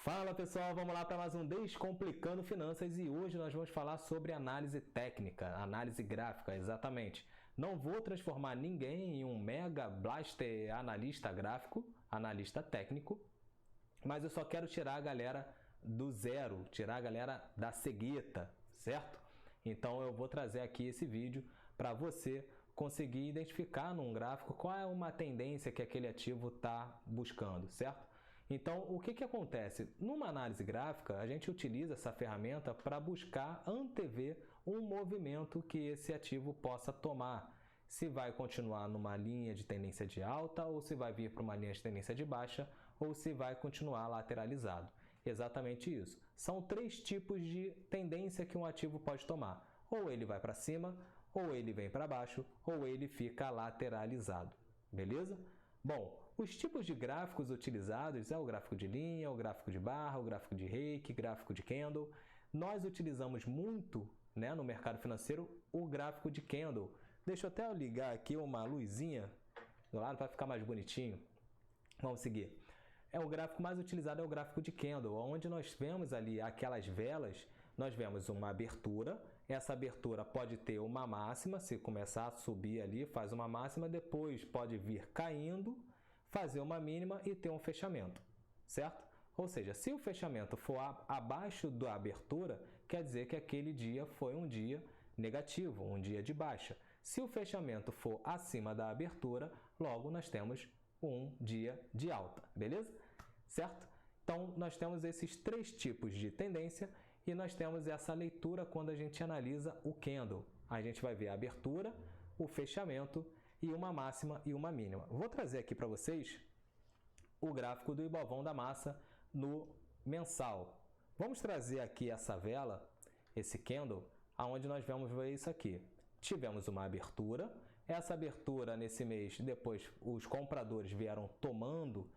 Fala pessoal, vamos lá para mais um Descomplicando Finanças e hoje nós vamos falar sobre análise técnica, análise gráfica, exatamente. Não vou transformar ninguém em um mega blaster analista gráfico, analista técnico, mas eu só quero tirar a galera do zero, tirar a galera da cegueta, certo? Então eu vou trazer aqui esse vídeo para você conseguir identificar num gráfico qual é uma tendência que aquele ativo está buscando, certo? Então, o que acontece? Numa análise gráfica, a gente utiliza essa ferramenta para buscar antever um movimento que esse ativo possa tomar. Se vai continuar numa linha de tendência de alta, ou se vai vir para uma linha de tendência de baixa, ou se vai continuar lateralizado. Exatamente isso. São três tipos de tendência que um ativo pode tomar. Ou ele vai para cima, ou ele vem para baixo, ou ele fica lateralizado. Beleza? Bom, os tipos de gráficos utilizados é o gráfico de linha, o gráfico de barra, o gráfico de reiki, gráfico de candle. Nós utilizamos muito, no mercado financeiro o gráfico de candle. Deixa eu até ligar aqui uma luzinha do lado para ficar mais bonitinho. Vamos seguir. O gráfico mais utilizado é o gráfico de candle, onde nós vemos ali aquelas velas. Nós vemos uma abertura, essa abertura pode ter uma máxima, se começar a subir ali, faz uma máxima, depois pode vir caindo, fazer uma mínima e ter um fechamento, certo? Ou seja, se o fechamento for abaixo da abertura, quer dizer que aquele dia foi um dia negativo, um dia de baixa. Se o fechamento for acima da abertura, logo nós temos um dia de alta, beleza? Certo? Então, nós temos esses três tipos de tendência e nós temos essa leitura quando a gente analisa o candle. A gente vai ver a abertura, o fechamento e uma máxima e uma mínima. Vou trazer aqui para vocês o gráfico do Ibovão da Massa no mensal. Vamos trazer aqui essa vela, esse candle, aonde nós vamos ver isso aqui. Tivemos uma abertura, essa abertura nesse mês, depois os compradores vieram tomando,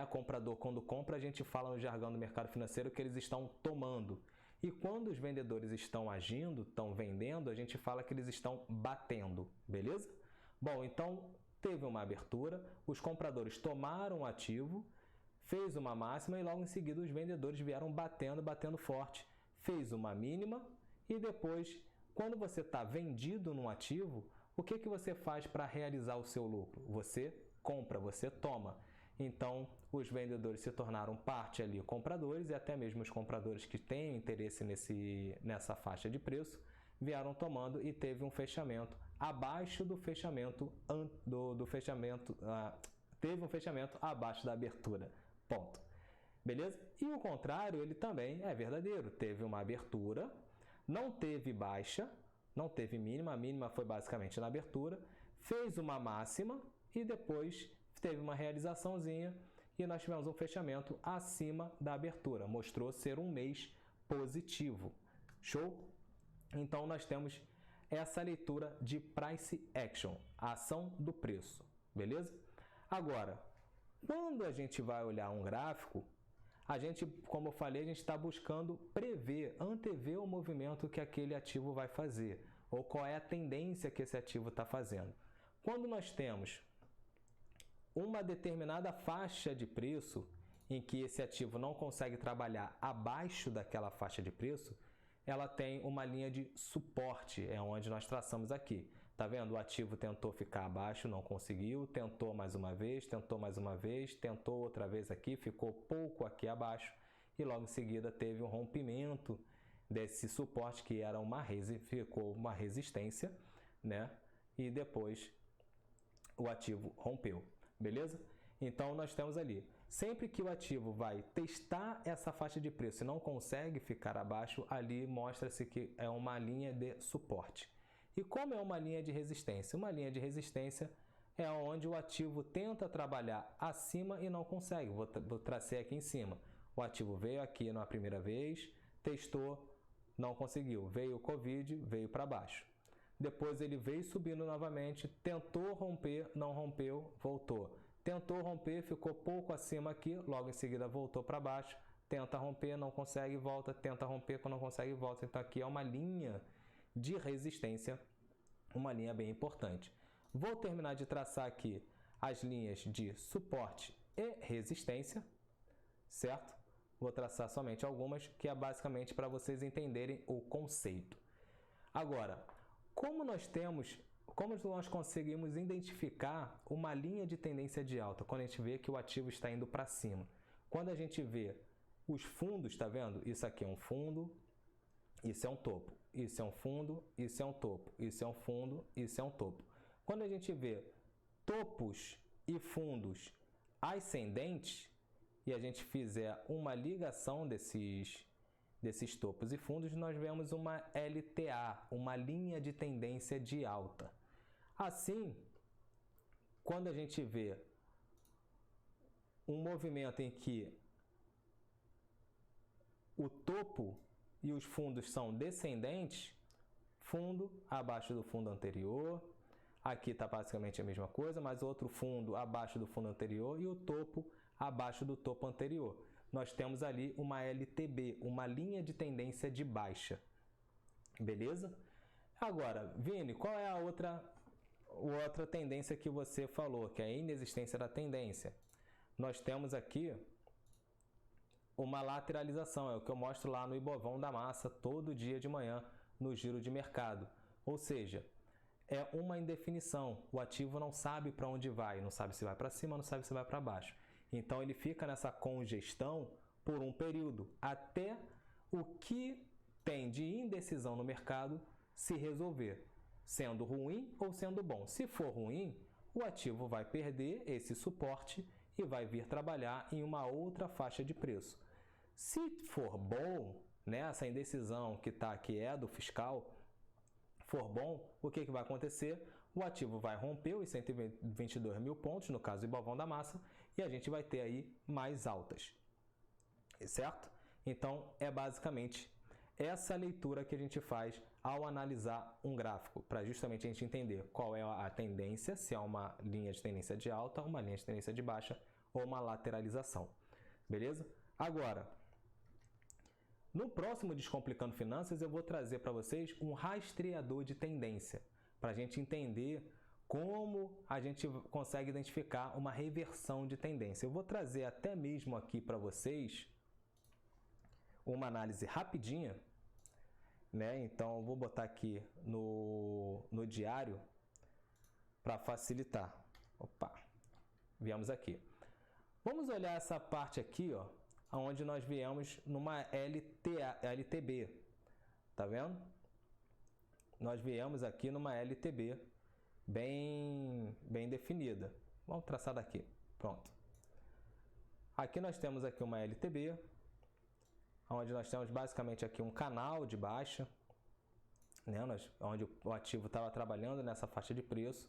comprador quando compra a gente fala no jargão do mercado financeiro que eles estão tomando. E quando os vendedores estão agindo, estão vendendo, a gente fala que eles estão batendo, beleza? Bom, então teve uma abertura, os compradores tomaram o ativo, fez uma máxima e logo em seguida os vendedores vieram batendo forte. Fez uma mínima e depois, quando você está vendido num ativo, o que você faz para realizar o seu lucro? Você compra, você toma. Então, os vendedores se tornaram parte ali compradores e até mesmo os compradores que têm interesse nessa faixa de preço vieram tomando e teve um fechamento abaixo do fechamento, teve um fechamento abaixo da abertura. Ponto. Beleza? E o contrário, ele também é verdadeiro. Teve uma abertura, não teve baixa, não teve mínima, a mínima foi basicamente na abertura, fez uma máxima e depois teve uma realizaçãozinha e nós tivemos um fechamento acima da abertura. Mostrou ser um mês positivo. Show? Então nós temos essa leitura de price action, a ação do preço. Beleza? Agora, quando a gente vai olhar um gráfico, a gente, como eu falei, a gente está buscando prever, antever o movimento que aquele ativo vai fazer, ou qual é a tendência que esse ativo está fazendo. Quando nós temos uma determinada faixa de preço em que esse ativo não consegue trabalhar abaixo daquela faixa de preço, ela tem uma linha de suporte, é onde nós traçamos aqui. Tá vendo? O ativo tentou ficar abaixo, não conseguiu, tentou mais uma vez, tentou outra vez aqui, ficou pouco aqui abaixo e logo em seguida teve um rompimento desse suporte que era ficou uma resistência, E depois o ativo rompeu, beleza? Então nós temos ali, sempre que o ativo vai testar essa faixa de preço e não consegue ficar abaixo, ali mostra-se que é uma linha de suporte. E como é uma linha de resistência? Uma linha de resistência é onde o ativo tenta trabalhar acima e não consegue. Vou tracer aqui em cima. O ativo veio aqui na primeira vez, testou, não conseguiu. Veio o Covid, veio para baixo. Depois ele veio subindo novamente, tentou romper, não rompeu, voltou. Tentou romper, ficou pouco acima aqui, logo em seguida voltou para baixo, tenta romper, não consegue, volta, tenta romper, não consegue, volta. Então aqui é uma linha de resistência, uma linha bem importante. Vou terminar de traçar aqui as linhas de suporte e resistência, certo? Vou traçar somente algumas, que é basicamente para vocês entenderem o conceito. Agora, como nós conseguimos identificar uma linha de tendência de alta quando a gente vê que o ativo está indo para cima? Quando a gente vê os fundos, está vendo? Isso aqui é um fundo, isso é um topo, isso é um fundo, isso é um topo, isso é um fundo, isso é um topo. Quando a gente vê topos e fundos ascendentes e a gente fizer uma ligação desses topos e fundos, nós vemos uma LTA, uma linha de tendência de alta. Assim, quando a gente vê um movimento em que o topo e os fundos são descendentes, fundo abaixo do fundo anterior, aqui está basicamente a mesma coisa, mas outro fundo abaixo do fundo anterior e o topo abaixo do topo anterior. Nós temos ali uma LTB, uma linha de tendência de baixa. Beleza? Agora, Vini, qual é a outra tendência que você falou, que é a inexistência da tendência? Nós temos aqui uma lateralização, é o que eu mostro lá no Ibovão da Massa todo dia de manhã no giro de mercado. Ou seja, é uma indefinição, o ativo não sabe para onde vai, não sabe se vai para cima, não sabe se vai para baixo. Então ele fica nessa congestão por um período, até o que tem de indecisão no mercado se resolver, sendo ruim ou sendo bom. Se for ruim, o ativo vai perder esse suporte e vai vir trabalhar em uma outra faixa de preço. Se for bom, né, essa indecisão que está aqui é do fiscal, for bom, o que vai acontecer? O ativo vai romper os 122 mil pontos, no caso do Ibovão da Massa, e a gente vai ter aí mais altas, certo? Então, é basicamente essa leitura que a gente faz ao analisar um gráfico, para justamente a gente entender qual é a tendência, se é uma linha de tendência de alta, uma linha de tendência de baixa ou uma lateralização. Beleza? Agora, no próximo Descomplicando Finanças, eu vou trazer para vocês um rastreador de tendência, para a gente entender como a gente consegue identificar uma reversão de tendência. Eu vou trazer até mesmo aqui para vocês uma análise rapidinha, né? Então, eu vou botar aqui no diário para facilitar. Opa, viemos aqui. Vamos olhar essa parte aqui, ó, onde nós viemos numa LTB, tá vendo? Nós viemos aqui numa LTB bem definida. Vamos traçar daqui, pronto. Aqui nós temos aqui uma LTB, onde nós temos basicamente aqui um canal de baixa, né? Onde o ativo estava trabalhando nessa faixa de preço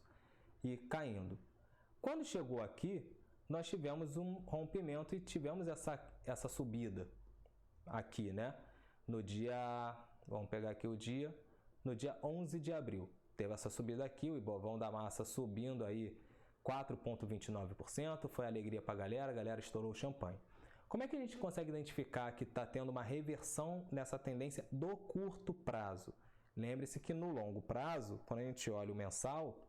e caindo. Quando chegou aqui, nós tivemos um rompimento e tivemos essa subida aqui, né? No dia, vamos pegar aqui o dia, no dia 11 de abril. Teve essa subida aqui, o Ibovão da Massa subindo aí 4,29%, foi alegria para a galera estourou o champanhe. Como é que a gente consegue identificar que está tendo uma reversão nessa tendência do curto prazo? Lembre-se que no longo prazo, quando a gente olha o mensal,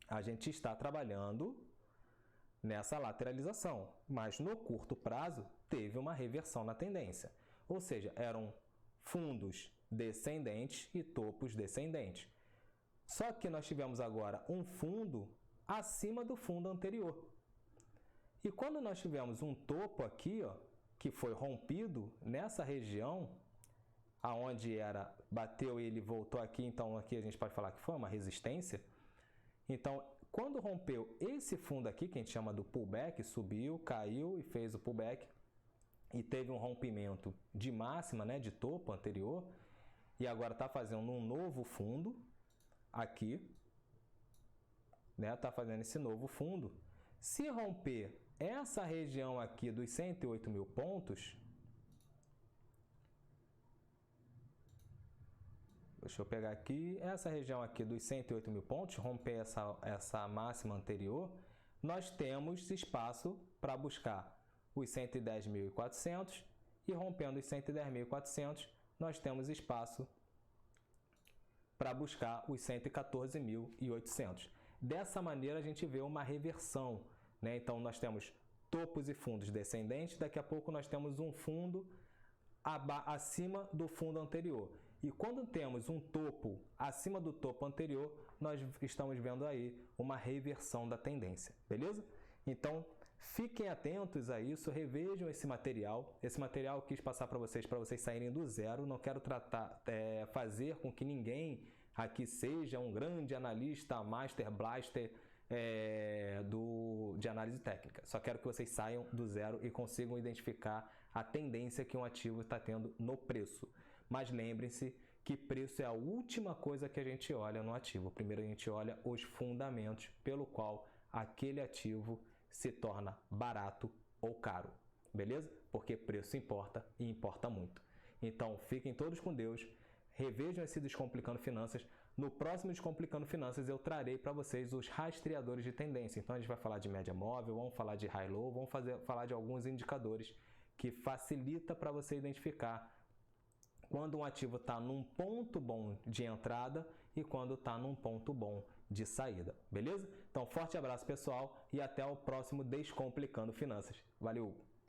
a gente está trabalhando nessa lateralização, mas no curto prazo teve uma reversão na tendência, ou seja, eram fundos descendentes e topos descendentes. Só que nós tivemos agora um fundo acima do fundo anterior. E quando nós tivemos um topo aqui, ó, que foi rompido nessa região, aonde era, bateu e ele voltou aqui, então aqui a gente pode falar que foi uma resistência. Então, quando rompeu esse fundo aqui, que a gente chama do pullback, subiu, caiu e fez o pullback, e teve um rompimento de máxima, né, de topo anterior, e agora está fazendo um novo fundo aqui, né, está fazendo esse novo fundo. Se romper essa região aqui dos 108 mil pontos, deixa eu pegar aqui, essa região aqui dos 108 mil pontos, romper essa máxima anterior, nós temos espaço para buscar os 110.400 e rompendo os 110.400, nós temos espaço para buscar os 114.800. Dessa maneira, a gente vê uma reversão, né? Então, nós temos topos e fundos descendentes, daqui a pouco nós temos um fundo acima do fundo anterior. E quando temos um topo acima do topo anterior, nós estamos vendo aí uma reversão da tendência, beleza? Então, fiquem atentos a isso, revejam esse material. Esse material eu quis passar para vocês saírem do zero. Não quero fazer com que ninguém aqui seja um grande analista, master blaster de análise técnica. Só quero que vocês saiam do zero e consigam identificar a tendência que um ativo está tendo no preço. Mas lembrem-se que preço é a última coisa que a gente olha no ativo. Primeiro a gente olha os fundamentos pelo qual aquele ativo se torna barato ou caro, beleza? Porque preço importa e importa muito. Então fiquem todos com Deus, revejam esse Descomplicando Finanças. No próximo Descomplicando Finanças eu trarei para vocês os rastreadores de tendência. Então a gente vai falar de média móvel, vamos falar de high-low, vamos falar de alguns indicadores que facilita para você identificar quando um ativo está num ponto bom de entrada e quando está num ponto bom de saída, beleza? Então, forte abraço, pessoal, e até o próximo Descomplicando Finanças. Valeu!